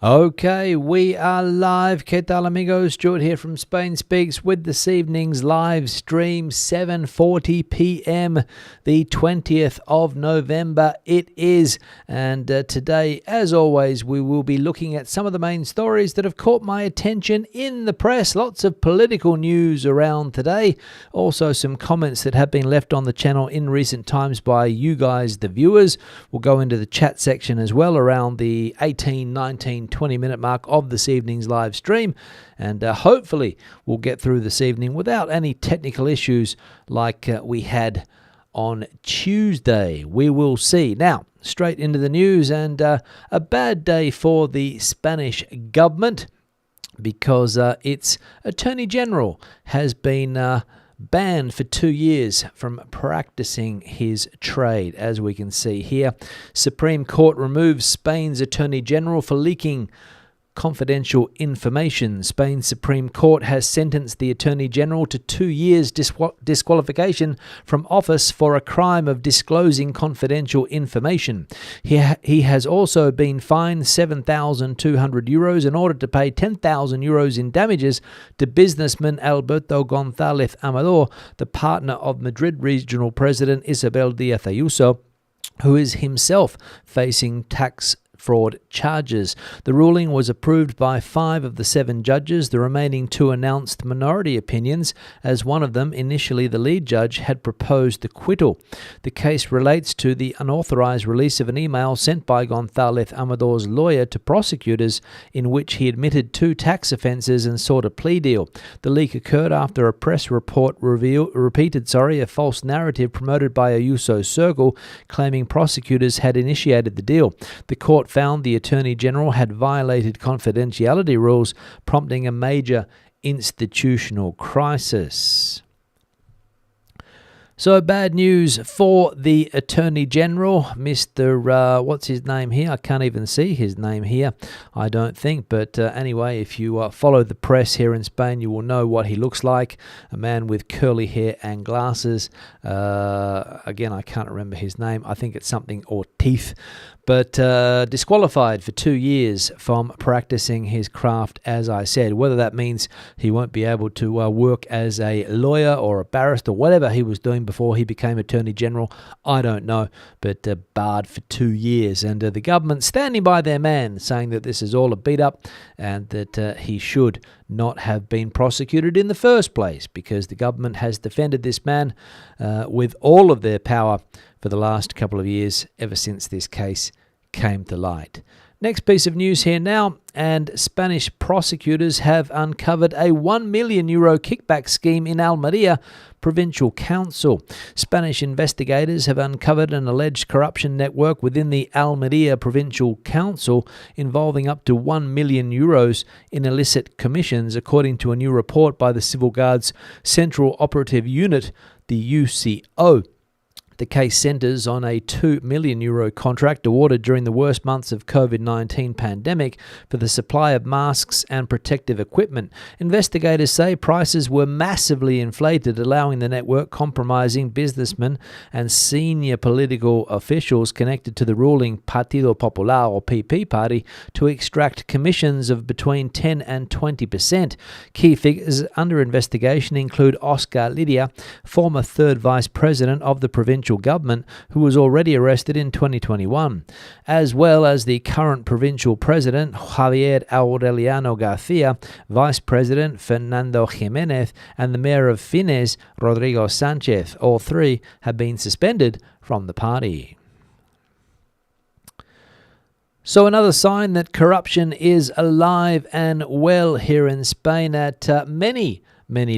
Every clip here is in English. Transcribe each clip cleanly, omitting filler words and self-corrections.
Okay, we are live. ¿Qué tal, amigos? Stuart here from Spain Speaks with this evening's live stream, 7:40 p.m., the 20th of November it is. And today, as always, we will be looking at some of the main stories that have caught my attention in the press. Lots of political news around today. Also, some comments that have been left on the channel in recent times by you guys, the viewers. We'll go into the chat section as well around the 18, 19, 20-minute mark of this evening's live stream, and hopefully we'll get through this evening without any technical issues like we had on Tuesday. We will see. Now, straight into the news, and a bad day for the Spanish government because its Attorney General has been banned for 2 years from practicing his trade, as we can see here. Supreme Court removes Spain's Attorney General for leaking confidential information. Spain's Supreme Court has sentenced the Attorney General to 2 years disqualification from office for a crime of disclosing confidential information. He has also been fined €7,200 in order to pay €10,000 in damages to businessman Alberto González Amador, the partner of Madrid Regional President Isabel Díaz Ayuso, who is himself facing tax fraud charges. The ruling was approved by 5 of the 7 judges. The remaining 2 announced minority opinions, as one of them, initially the lead judge, had proposed acquittal. The case relates to the unauthorized release of an email sent by González Amador's lawyer to prosecutors in which he admitted 2 tax offences and sought a plea deal. The leak occurred after a press report repeated a false narrative promoted by Ayuso's circle, claiming prosecutors had initiated the deal. The court found the Attorney General had violated confidentiality rules, prompting a major institutional crisis. So bad news for the Attorney General, Mr. What's his name here? I can't even see his name here, I don't think. But anyway, if you follow the press here in Spain, you will know what he looks like. A man with curly hair and glasses. Again, I can't remember his name. I think it's something Ortiz. But disqualified for 2 years from practicing his craft, as I said. Whether that means he won't be able to work as a lawyer or a barrister, whatever he was doing before he became Attorney General, I don't know. But barred for 2 years. And the government standing by their man, saying that this is all a beat-up and that he should not have been prosecuted in the first place, because the government has defended this man with all of their power for the last couple of years, ever since this case came to light. Next piece of news here now, and Spanish prosecutors have uncovered a €1 million kickback scheme in Almeria Provincial Council. Spanish investigators have uncovered an alleged corruption network within the Almeria Provincial Council involving up to €1 million in illicit commissions, according to a new report by the Civil Guard's Central Operative Unit, the UCO. The case centres on a €2 million contract awarded during the worst months of COVID-19 pandemic for the supply of masks and protective equipment. Investigators say prices were massively inflated, allowing the network compromising businessmen and senior political officials connected to the ruling Partido Popular or PP party to extract commissions of between 10 and 20%. Key figures under investigation include Oscar Lidia, former third vice president of the provincial government, who was already arrested in 2021, as well as the current provincial president, Javier Aureliano Garcia, vice president, Fernando Jimenez, and the mayor of Fines, Rodrigo Sanchez. All 3 have been suspended from the party. So another sign that corruption is alive and well here in Spain at many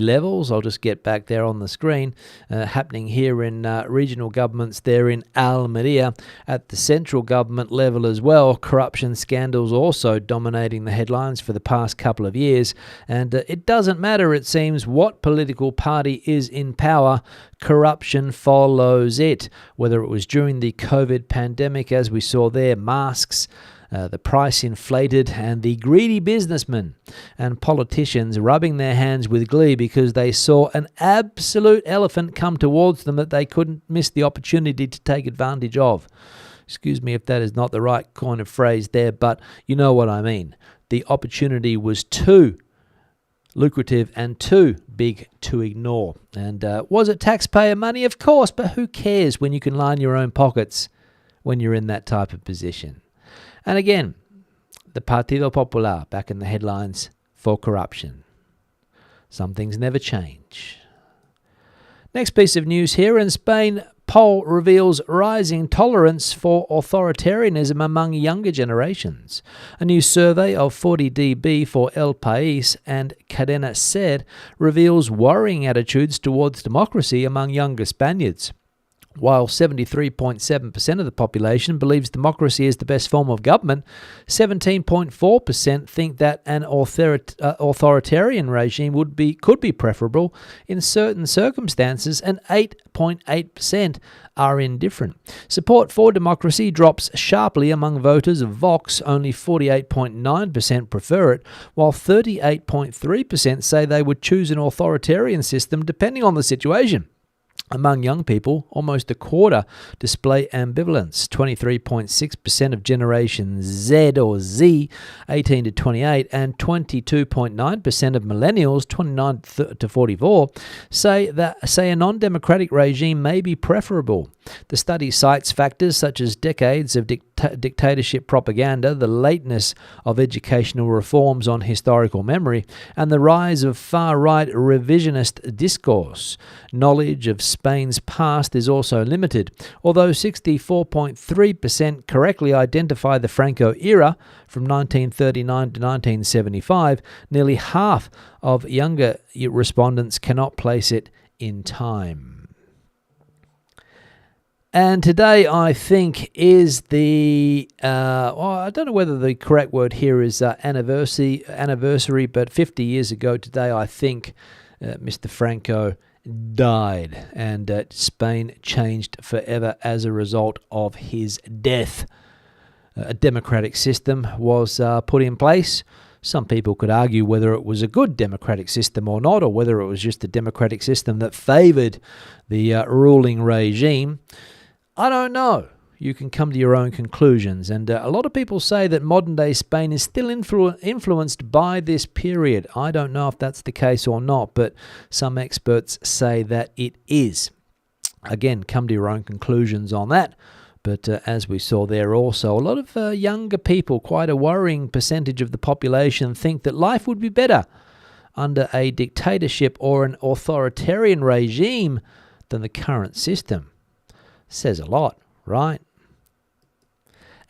levels. I'll just get back there on the screen. Happening here in regional governments there in Almeria. At the central government level as well, corruption scandals also dominating the headlines for the past couple of years. And it doesn't matter, it seems, what political party is in power, corruption follows it. Whether it was during the COVID pandemic, as we saw there, masks, the price inflated, and the greedy businessmen and politicians rubbing their hands with glee because they saw an absolute elephant come towards them that they couldn't miss the opportunity to take advantage of. Excuse me if that is not the right kind of phrase there, but you know what I mean. The opportunity was too lucrative and too big to ignore. And was it taxpayer money? Of course, but who cares when you can line your own pockets when you're in that type of position? And again, the Partido Popular back in the headlines for corruption. Some things never change. Next piece of news here in Spain. Poll reveals rising tolerance for authoritarianism among younger generations. A new survey of 40dB for El País and Cadena SER reveals worrying attitudes towards democracy among younger Spaniards. While 73.7% of the population believes democracy is the best form of government, 17.4% think that an authoritarian regime could be preferable in certain circumstances, and 8.8% are indifferent. Support for democracy drops sharply among voters of Vox. Only 48.9% prefer it, while 38.3% say they would choose an authoritarian system depending on the situation. Among young people, almost a quarter display ambivalence. 23.6% of Generation Z or Z, 18 to 28, and 22.9% of millennials, 29 to 44, say a non-democratic regime may be preferable. The study cites factors such as decades of dictatorship propaganda, the lateness of educational reforms on historical memory, and the rise of far-right revisionist discourse. Knowledge of Spain's past is also limited. Although 64.3% correctly identify the Franco era from 1939 to 1975, nearly half of younger respondents cannot place it in time. And today, I think, is the, I don't know whether the correct word here is anniversary, but 50 years ago today, I think Mr. Franco died, and Spain changed forever as a result of his death. A democratic system was put in place. Some people could argue whether it was a good democratic system or not, or whether it was just a democratic system that favoured the ruling regime. I don't know. You can come to your own conclusions. And a lot of people say that modern-day Spain is still influenced by this period. I don't know if that's the case or not, but some experts say that it is. Again, come to your own conclusions on that. But as we saw there also, a lot of younger people, quite a worrying percentage of the population, think that life would be better under a dictatorship or an authoritarian regime than the current system. Says a lot, right?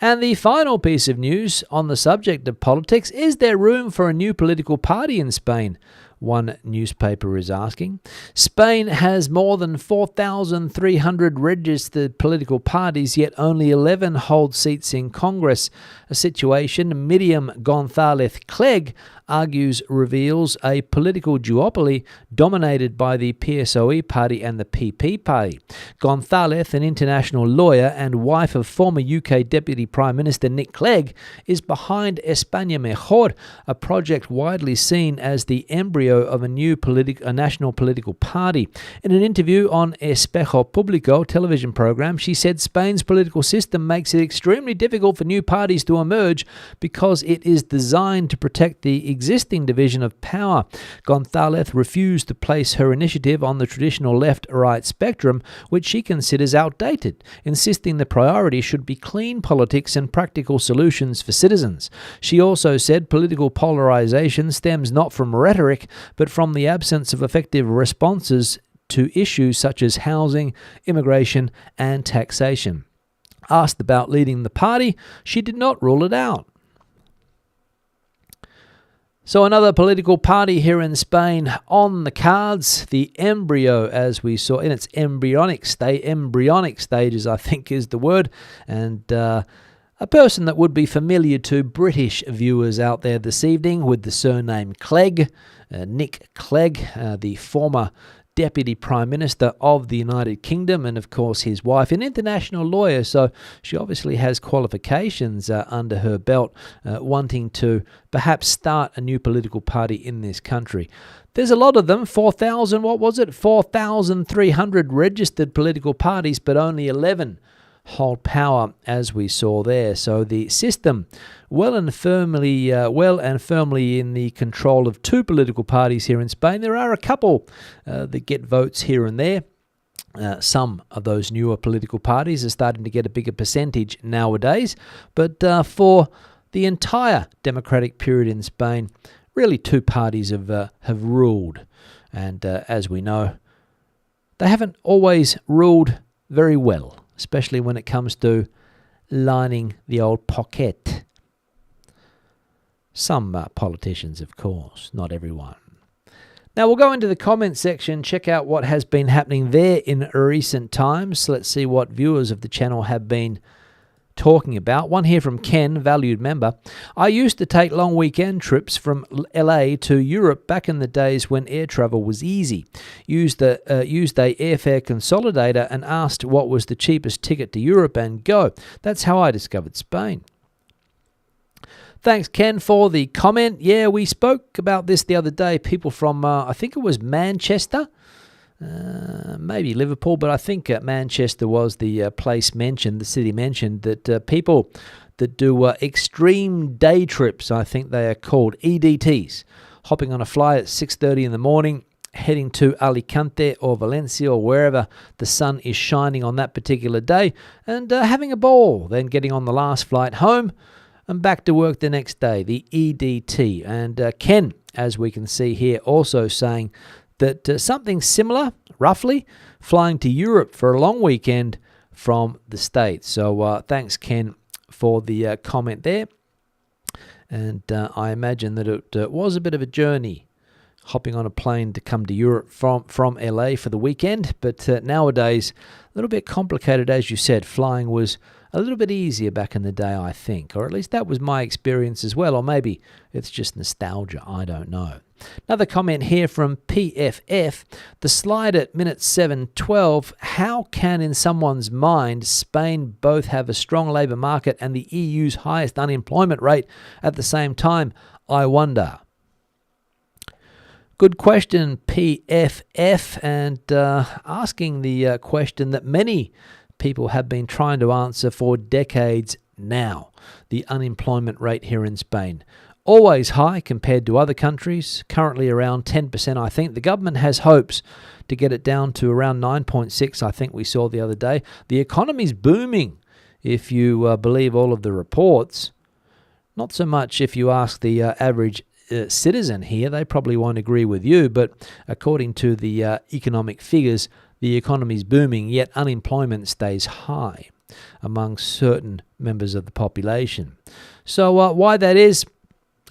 And the final piece of news on the subject of politics: is there room for a new political party in Spain? One newspaper is asking. Spain has more than 4,300 registered political parties, yet only 11 hold seats in Congress. A situation Miriam González-Clegg argues reveals a political duopoly dominated by the PSOE party and the PP party. González, an international lawyer and wife of former UK Deputy Prime Minister Nick Clegg, is behind España Mejor, a project widely seen as the embryo of a new national political party. In an interview on Espejo Público television program, she said Spain's political system makes it extremely difficult for new parties to emerge because it is designed to protect the existing division of power. González refused to place her initiative on the traditional left-right spectrum, which she considers outdated, insisting the priority should be clean politics and practical solutions for citizens. She also said political polarization stems not from rhetoric, but from the absence of effective responses to issues such as housing, immigration, and taxation. Asked about leading the party, she did not rule it out. So another political party here in Spain on the cards, the embryo, as we saw, in its embryonic stages, I think is the word, and a person that would be familiar to British viewers out there this evening with the surname Clegg, Nick Clegg, the former Deputy Prime Minister of the United Kingdom, and of course his wife, an international lawyer, so she obviously has qualifications under her belt, wanting to perhaps start a new political party in this country. There's a lot of them, 4,300 registered political parties, but only 11 hold power, as we saw there. So the system well and firmly in the control of two political parties here in Spain. There are a couple that get votes here and there. Some of those newer political parties are starting to get a bigger percentage nowadays, but for the entire democratic period in Spain, really two parties have ruled, and as we know, they haven't always ruled very well, especially when it comes to lining the old pocket. Some politicians, of course, not everyone. Now we'll go into the comment section, check out what has been happening there in recent times. Let's see what viewers of the channel have been talking about. One here from Ken, valued member. I used to take long weekend trips from LA to Europe back in the days when air travel was easy. Used a airfare consolidator and asked what was the cheapest ticket to Europe and go. That's how I discovered Spain. Thanks, Ken, for the comment. Yeah, we spoke about this the other day. People from, I think it was Manchester, maybe Liverpool, but I think Manchester was the place mentioned, the city mentioned, that people that do extreme day trips, I think they are called EDTs, hopping on a flight at 6:30 in the morning, heading to Alicante or Valencia or wherever the sun is shining on that particular day, and having a ball, then getting on the last flight home and back to work the next day, the EDT. And Ken, as we can see here, also saying that something similar, roughly, flying to Europe for a long weekend from the States. So thanks, Ken, for the comment there. And I imagine that it was a bit of a journey, hopping on a plane to come to Europe from LA for the weekend. But nowadays, a little bit complicated, as you said. Flying was a little bit easier back in the day, I think, or at least that was my experience as well, or maybe it's just nostalgia, I don't know. Another comment here from PFF, the slide at minute 7:12, how can in someone's mind Spain both have a strong labour market and the EU's highest unemployment rate at the same time, I wonder. Good question, PFF, and asking the question that many people have been trying to answer for decades now. The unemployment rate here in Spain, always high compared to other countries, currently around 10%, I think. The government has hopes to get it down to around 9.6, I think we saw the other day. The economy's booming, if you believe all of the reports. Not so much if you ask the average citizen here. They probably won't agree with you, but according to the economic figures, the economy's booming, yet unemployment stays high among certain members of the population. So why that is,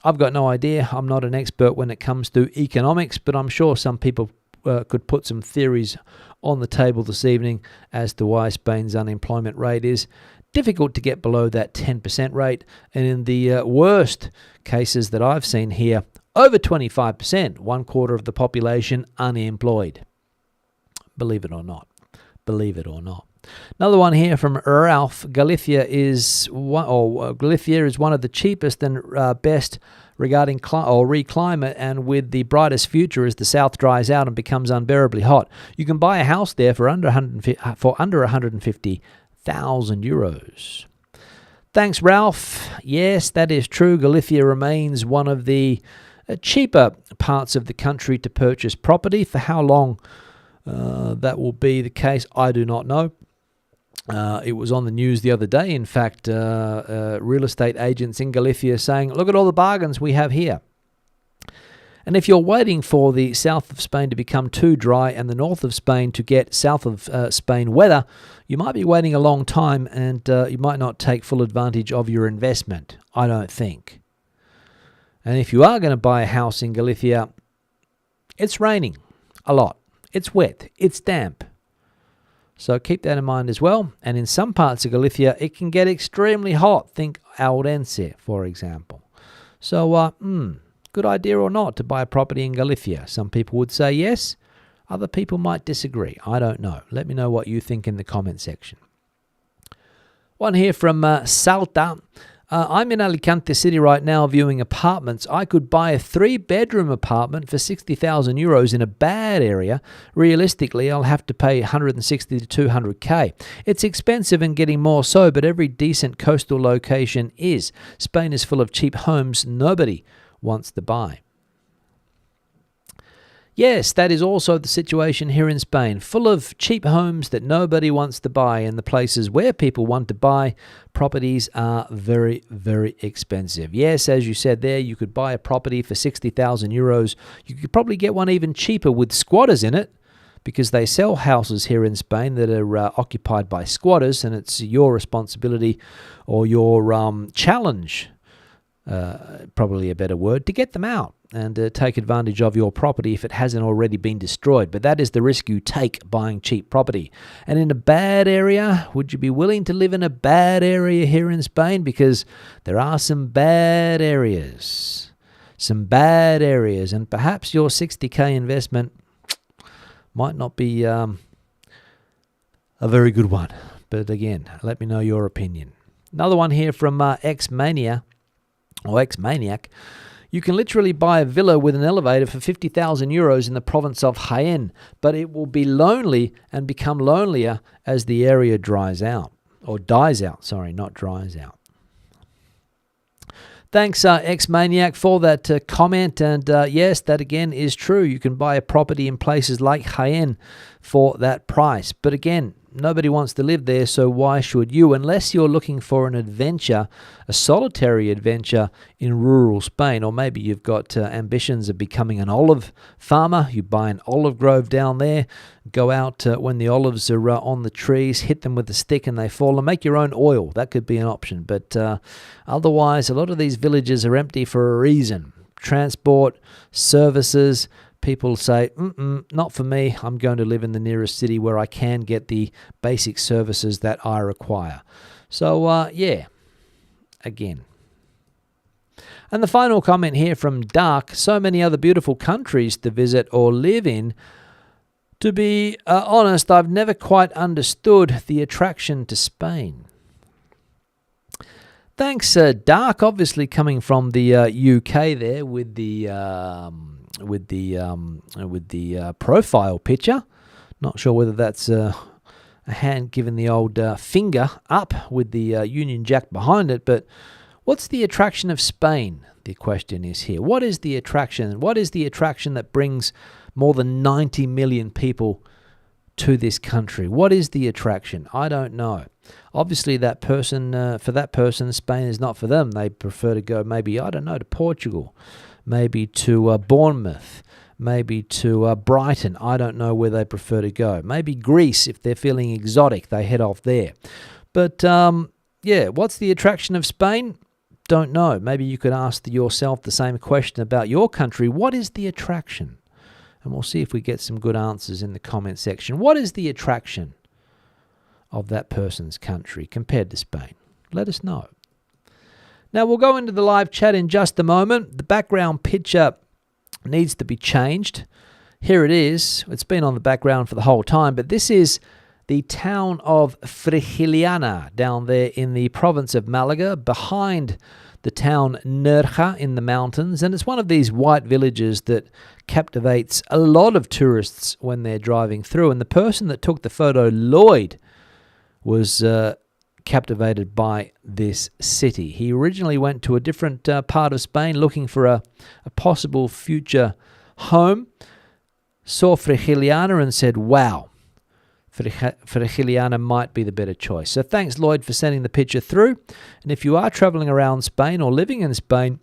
I've got no idea. I'm not an expert when it comes to economics, but I'm sure some people could put some theories on the table this evening as to why Spain's unemployment rate is difficult to get below that 10% rate. And in the worst cases that I've seen here, over 25%, 1/4 of the population unemployed. Believe it or not. Believe it or not. Another one here from Ralph. Galicia is one of the cheapest and best regarding reclimate, and with the brightest future as the south dries out and becomes unbearably hot. You can buy a house there for under 150,000 euros. Thanks, Ralph. Yes, that is true. Galicia remains one of the cheaper parts of the country to purchase property. For how long that will be the case, I do not know. It was on the news the other day. In fact, real estate agents in Galicia saying, look at all the bargains we have here. And if you're waiting for the south of Spain to become too dry and the north of Spain to get south of Spain weather, you might be waiting a long time, and you might not take full advantage of your investment, I don't think. And if you are going to buy a house in Galicia, it's raining a lot. It's wet. It's damp. So keep that in mind as well. And in some parts of Galicia, it can get extremely hot. Think Ourense, for example. So, good idea or not to buy a property in Galicia? Some people would say yes. Other people might disagree. I don't know. Let me know what you think in the comment section. One here from Salta. I'm in Alicante City right now viewing apartments. I could buy a 3-bedroom apartment for 60,000 euros in a bad area. Realistically, I'll have to pay 160 to 200k. It's expensive and getting more so, but every decent coastal location is. Spain is full of cheap homes nobody wants to buy. Yes, that is also the situation here in Spain, full of cheap homes that nobody wants to buy, and the places where people want to buy properties are very, very expensive. Yes, as you said there, you could buy a property for 60,000 euros. You could probably get one even cheaper with squatters in it, because they sell houses here in Spain that are occupied by squatters, and it's your responsibility or your challenge, probably a better word, to get them out and take advantage of your property if it hasn't already been destroyed. But that is the risk you take buying cheap property. And in a bad area, would you be willing to live in a bad area here in Spain? Because there are some bad areas. And perhaps your 60k investment might not be a very good one. But again, let me know your opinion. Another one here from X-Maniac. You can literally buy a villa with an elevator for 50,000 euros in the province of Jaén, but it will be lonely and become lonelier as the area dries out. Or dies out, sorry, not dries out. Thanks, X-Maniac, for that comment. And yes, that again is true. You can buy a property in places like Jaén for that price. But again, nobody wants to live there, so why should you? Unless you're looking for an adventure, a solitary adventure in rural Spain, or maybe you've got ambitions of becoming an olive farmer. You buy an olive grove down there, go out when the olives are on the trees, hit them with a stick and they fall, and make your own oil. That could be an option. But otherwise, a lot of these villages are empty for a reason. Transport, services. People say, not for me. I'm going to live in the nearest city where I can get the basic services that I require. So, yeah, again. And the final comment here from Dark, so many other beautiful countries to visit or live in. To be honest, I've never quite understood the attraction to Spain. Thanks, Dark, obviously coming from the UK there with the profile picture. Not sure whether that's a hand giving the old finger up with the Union Jack behind it, but what's the attraction of Spain? The question is here. What is the attraction? What is the attraction that brings more than 90 million people to this country? What is the attraction? I don't know. Obviously, that person, for that person, Spain is not for them. They prefer to go maybe, I don't know, to Portugal, maybe to Bournemouth, maybe to Brighton. I don't know where they prefer to go. Maybe Greece, if they're feeling exotic, they head off there. But yeah, what's the attraction of Spain? Don't know. Maybe you could ask yourself the same question about your country. What is the attraction? And we'll see if we get some good answers in the comment section. What is the attraction of that person's country compared to Spain? Let us know. Now, we'll go into the live chat in just a moment. The background picture needs to be changed. Here it is. It's been on the background for the whole time, but this is the town of Frigiliana down there in the province of Malaga, behind the town Nerja in the mountains. And it's one of these white villages that captivates a lot of tourists when they're driving through. And the person that took the photo, Lloyd, was captivated by this city. He originally went to a different part of Spain looking for a possible future home, saw Frigiliana and said, wow, Frigiliana might be the better choice. So thanks, Lloyd, for sending the picture through. And if you are traveling around Spain or living in Spain,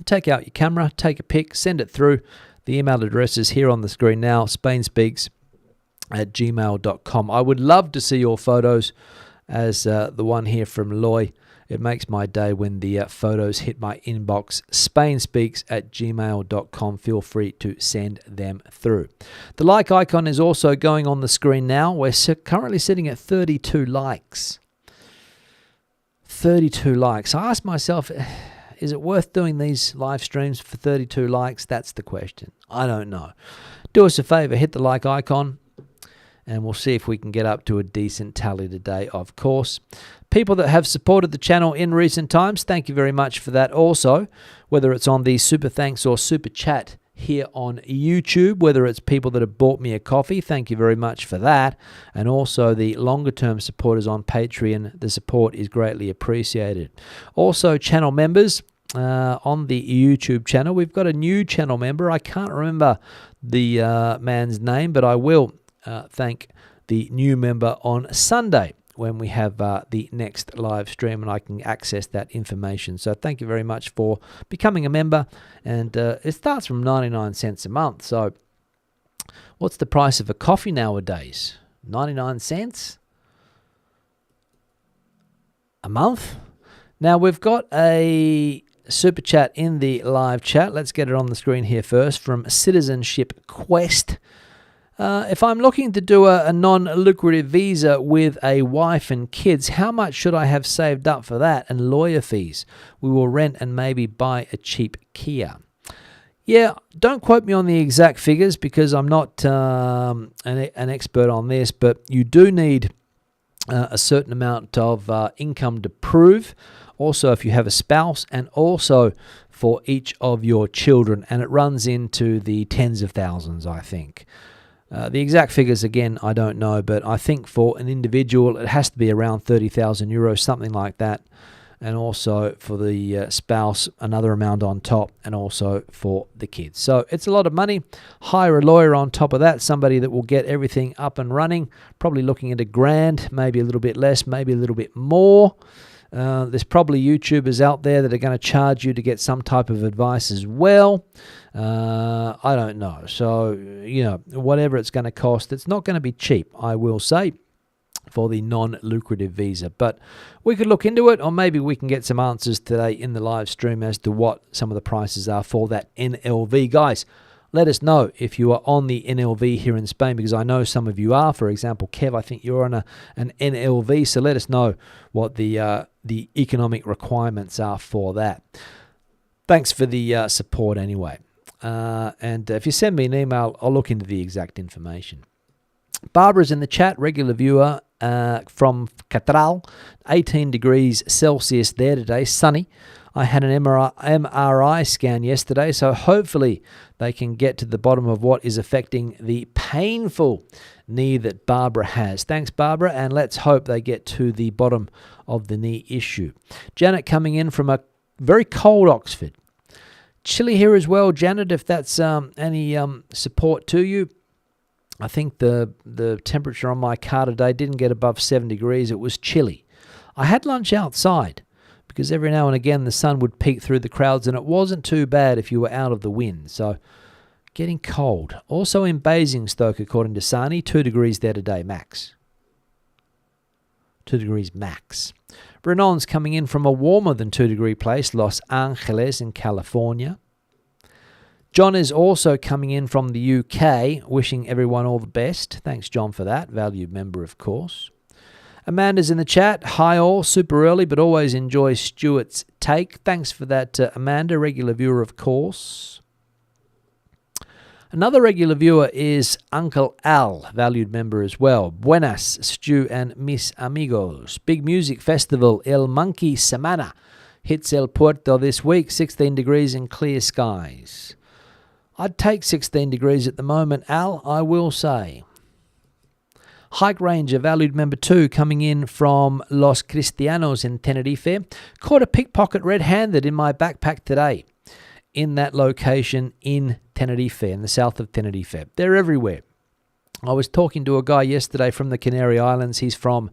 take out your camera, take a pic, send it through. The email address is here on the screen now, spainspeaks@gmail.com. I would love to see your photos, as the one here from Loy. It makes my day when the photos hit my inbox, spainspeaks@gmail.com. Feel free to send them through. The like icon is also going on the screen now. We're currently sitting at 32 likes. 32 likes. I asked myself, is it worth doing these live streams for 32 likes? That's the question. I don't know. Do us a favor, hit the like icon. and we'll see if we can get up to a decent tally today, of course. People that have supported the channel in recent times, thank you very much for that also, whether it's on the Super Thanks or Super Chat here on YouTube, whether it's people that have bought me a coffee, thank you very much for that, and also the longer term supporters on Patreon, the support is greatly appreciated. Also, channel members on the YouTube channel, we've got a new channel member. I can't remember the man's name, but I will thank the new member on Sunday when we have the next live stream and I can access that information. So thank you very much for becoming a member. And it starts from 99 cents a month. So what's the price of a coffee nowadays? 99 cents a month? Now we've got a super chat in the live chat. Let's get it on the screen here first from Citizenship Quest. If I'm looking to do a non-lucrative visa with a wife and kids, how much should I have saved up for that and lawyer fees? We will rent and maybe buy a cheap Kia. Yeah, don't quote me on the exact figures because I'm not an expert on this, but you do need a certain amount of income to prove. Also, if you have a spouse, and also for each of your children, and it runs into the tens of thousands, I think. The exact figures, again, I don't know, but I think for an individual, it has to be around 30,000 euros, something like that. And also for the spouse, another amount on top, and also for the kids. So it's a lot of money. Hire a lawyer on top of that, somebody that will get everything up and running, probably looking at $1,000, maybe a little bit less, maybe a little bit more. There's probably YouTubers out there that are going to charge you to get some type of advice as well. I don't know. So, whatever it's going to cost, it's not going to be cheap, I will say, for the non-lucrative visa. But we could look into it, or maybe we can get some answers today in the live stream as to what some of the prices are for that NLV. Guys, let us know if you are on the NLV here in Spain, because I know some of you are. For example, Kev, I think you're on an NLV, so let us know what the economic requirements are for that. Thanks for the support anyway. And if you send me an email, I'll look into the exact information. Barbara's in the chat, regular viewer from Catral, 18 degrees Celsius there today, sunny. I had an MRI scan yesterday, so hopefully they can get to the bottom of what is affecting the painful knee that Barbara has. Thanks, Barbara, and let's hope they get to the bottom of the knee issue. Janet coming in from a very cold Oxford. Chilly here as well, Janet, if that's any support to you. I think the temperature on my car today didn't get above 7 degrees. It was chilly. I had lunch outside, because every now and again the sun would peek through the clouds, and it wasn't too bad if you were out of the wind. So getting cold. Also in Basingstoke, according to Sani, 2 degrees there today, max. 2 degrees max. Renon's coming in from a warmer than 2 degree place, Los Angeles in California. John is also coming in from the UK, wishing everyone all the best. Thanks, John, for that. Valued member, of course. Amanda's in the chat. Hi all, super early, but always enjoy Stuart's take. Thanks for that, Amanda, regular viewer, of course. Another regular viewer is Uncle Al, valued member as well. Buenas, Stu and mis amigos. Big music festival El Monkey Semana hits El Puerto this week, 16 degrees and clear skies. I'd take 16 degrees at the moment, Al, I will say. Hike Ranger, valued member 2, coming in from Los Cristianos in Tenerife. Caught a pickpocket red-handed in my backpack today in that location in Tenerife, in the south of Tenerife. They're everywhere. I was talking to a guy yesterday from the Canary Islands. He's from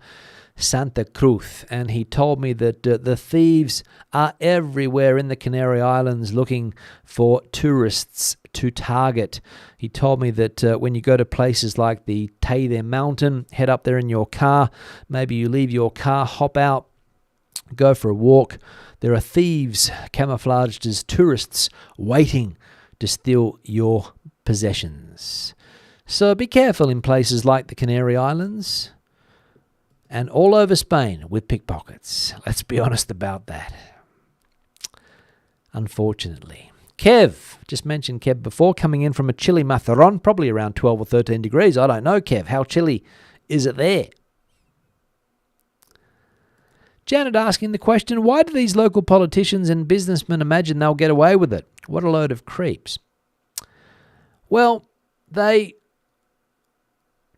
Santa Cruz, and he told me that the thieves are everywhere in the Canary Islands looking for tourists to target. He told me that when you go to places like the Teide Mountain, head up there in your car, maybe you leave your car, hop out, go for a walk. There are thieves camouflaged as tourists waiting to steal your possessions. So be careful in places like the Canary Islands and all over Spain with pickpockets. Let's be honest about that. Unfortunately. Kev, just mentioned Kev before, coming in from a chilly Matharon, probably around 12 or 13 degrees. I don't know, Kev. How chilly is it there? Janet asking the question, why do these local politicians and businessmen imagine they'll get away with it? What a load of creeps. Well, they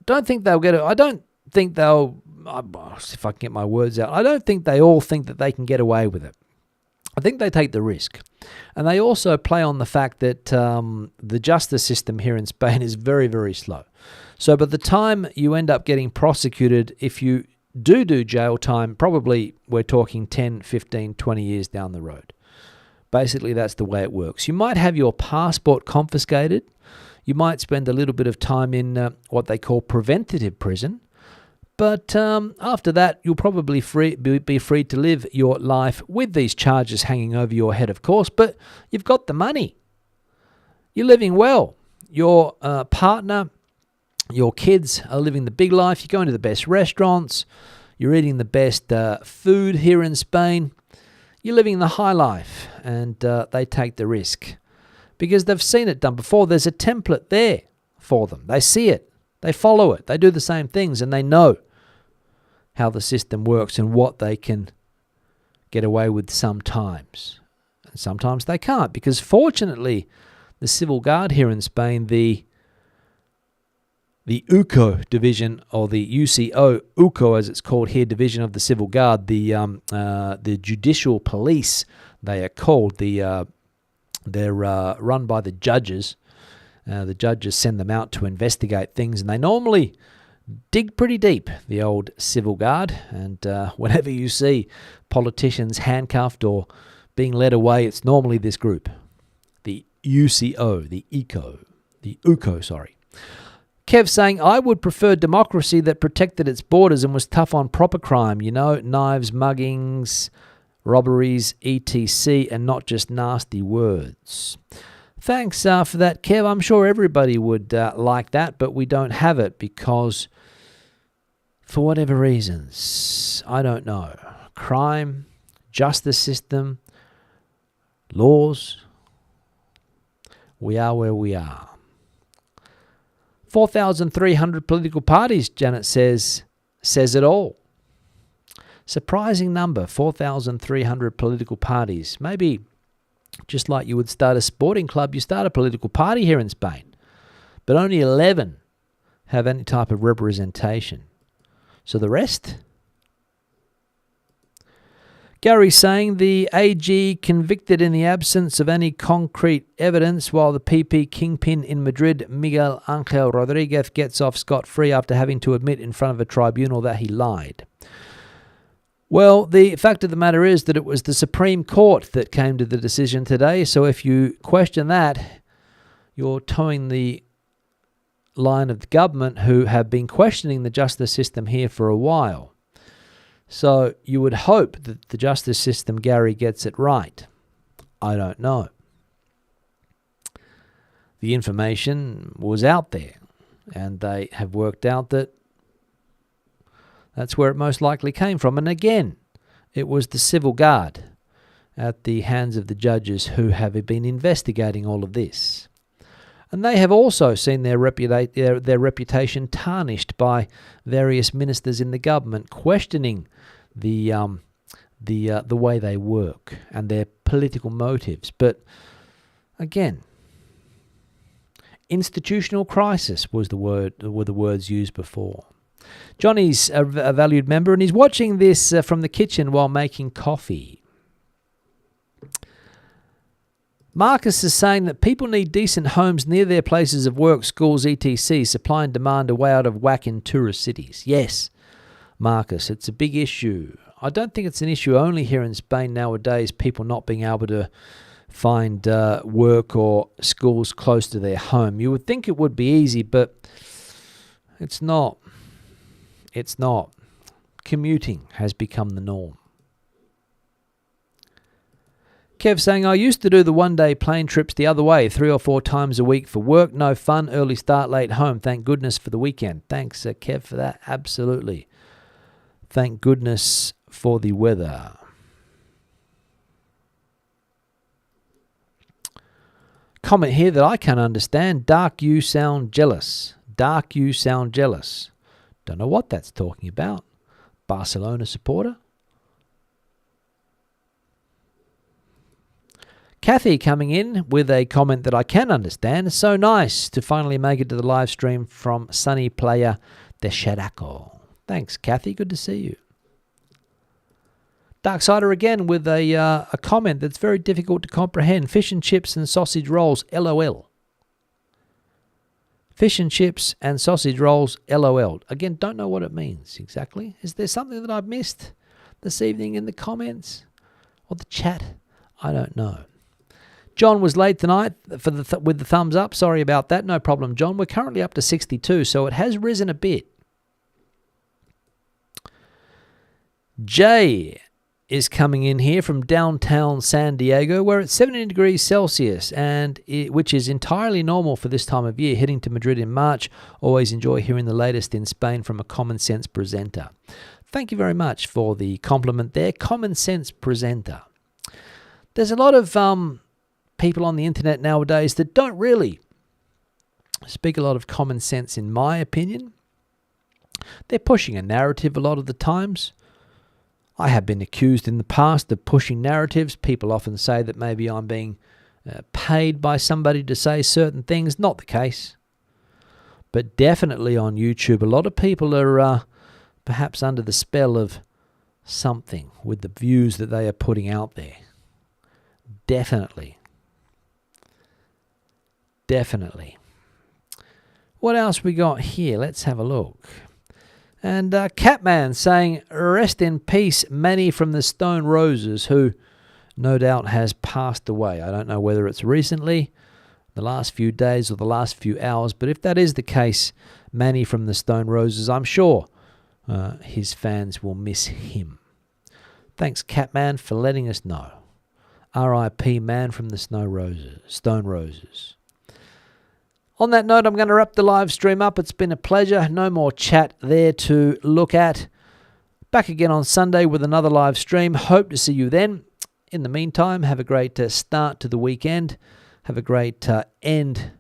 don't think they'll get it. I don't think they'll, if I can get my words out, I don't think they all think that they can get away with it. I think they take the risk. And they also play on the fact that the justice system here in Spain is very, very slow. So by the time you end up getting prosecuted, if you do jail time, probably we're talking 10, 15, 20 years down the road. Basically, that's the way it works. You might have your passport confiscated. You might spend a little bit of time in what they call preventative prison. But after that, you'll probably be free to live your life with these charges hanging over your head, of course. But you've got the money. You're living well. Your partner, your kids are living the big life. You're going to the best restaurants. You're eating the best food here in Spain. You're living the high life, and they take the risk because they've seen it done before. There's a template there for them. They see it. They follow it. They do the same things, and they know how the system works and what they can get away with sometimes. And sometimes they can't, because fortunately, the Civil Guard here in Spain, the UCO division, or the UCO as it's called here, division of the Civil Guard, the judicial police, they are called. They're run by the judges. The judges send them out to investigate things, and they normally dig pretty deep, the old Civil Guard. And whenever you see politicians handcuffed or being led away, it's normally this group, the UCO, sorry. Kev saying, I would prefer democracy that protected its borders and was tough on proper crime, knives, muggings, robberies, etc., and not just nasty words. Thanks for that, Kev. I'm sure everybody would like that, but we don't have it because, for whatever reasons, I don't know. Crime, justice system, laws, we are where we are. 4,300 political parties, Janet says it all. Surprising number, 4,300 political parties. Maybe just like you would start a sporting club, you start a political party here in Spain. But only 11 have any type of representation. So the rest? Gary saying the AG convicted in the absence of any concrete evidence, while the PP kingpin in Madrid, Miguel Ángel Rodríguez, gets off scot-free after having to admit in front of a tribunal that he lied. Well, the fact of the matter is that it was the Supreme Court that came to the decision today, so if you question that, you're towing the line of the government, who have been questioning the justice system here for a while. So you would hope that the justice system, Gary, gets it right. I don't know. The information was out there, and they have worked out that that's where it most likely came from. And again, it was the Civil Guard at the hands of the judges who have been investigating all of this. And they have also seen their reputation tarnished by various ministers in the government questioning the way they work and their political motives. But again, institutional crisis were the words used before. Johnny's a valued member, and he's watching this from the kitchen while making coffee. Marcus is saying that people need decent homes near their places of work, schools, etc. Supply and demand are way out of whack in tourist cities. Yes, Marcus, it's a big issue. I don't think it's an issue only here in Spain nowadays, people not being able to find work or schools close to their home. You would think it would be easy, but it's not. It's not. Commuting has become the norm. Kev saying, I used to do the one-day plane trips the other way 3 or 4 times a week for work. No fun, early start, late home. Thank goodness for the weekend. Thanks, Kev, for that. Absolutely. Thank goodness for the weather. comment here that I can't understand. Dark, you sound jealous. Dark, you sound jealous. Don't know what that's talking about. Barcelona supporter. Kathy coming in with a comment that I can understand. So nice to finally make it to the live stream from sunny player de Xeraco. Thanks, Kathy. Good to see you. Darksider again with a comment that's very difficult to comprehend. Fish and chips and sausage rolls, LOL. Fish and chips and sausage rolls, LOL. Again, don't know what it means exactly. Is there something that I've missed this evening in the comments or the chat? I don't know. John was late tonight with the thumbs up. Sorry about that. No problem, John. We're currently up to 62, so it has risen a bit. Jay is coming in here from downtown San Diego, where it's 70 degrees Celsius, which is entirely normal for this time of year. Heading to Madrid in March. Always enjoy hearing the latest in Spain from a common sense presenter. Thank you very much for the compliment there. Common sense presenter. There's a lot of people on the internet nowadays that don't really speak a lot of common sense, in my opinion. They're pushing a narrative a lot of the times. I have been accused in the past of pushing narratives. People often say that maybe I'm being paid by somebody to say certain things. Not the case. But definitely on YouTube, a lot of people are perhaps under the spell of something with the views that they are putting out there. Definitely. Definitely. What else we got here? Let's have a look. And Catman saying, rest in peace, Manny from the Stone Roses, who no doubt has passed away. I don't know whether it's recently, the last few days or the last few hours, but if that is the case, Manny from the Stone Roses, I'm sure his fans will miss him. Thanks, Catman, for letting us know. R.I.P. Man from the Stone Roses. On that note, I'm going to wrap the live stream up. It's been a pleasure. No more chat there to look at. Back again on Sunday with another live stream. Hope to see you then. In the meantime, have a great start to the weekend. Have a great end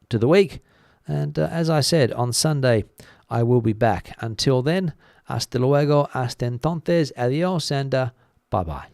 to the week. And as I said, on Sunday, I will be back. Until then, hasta luego, hasta entonces, adios, and bye-bye.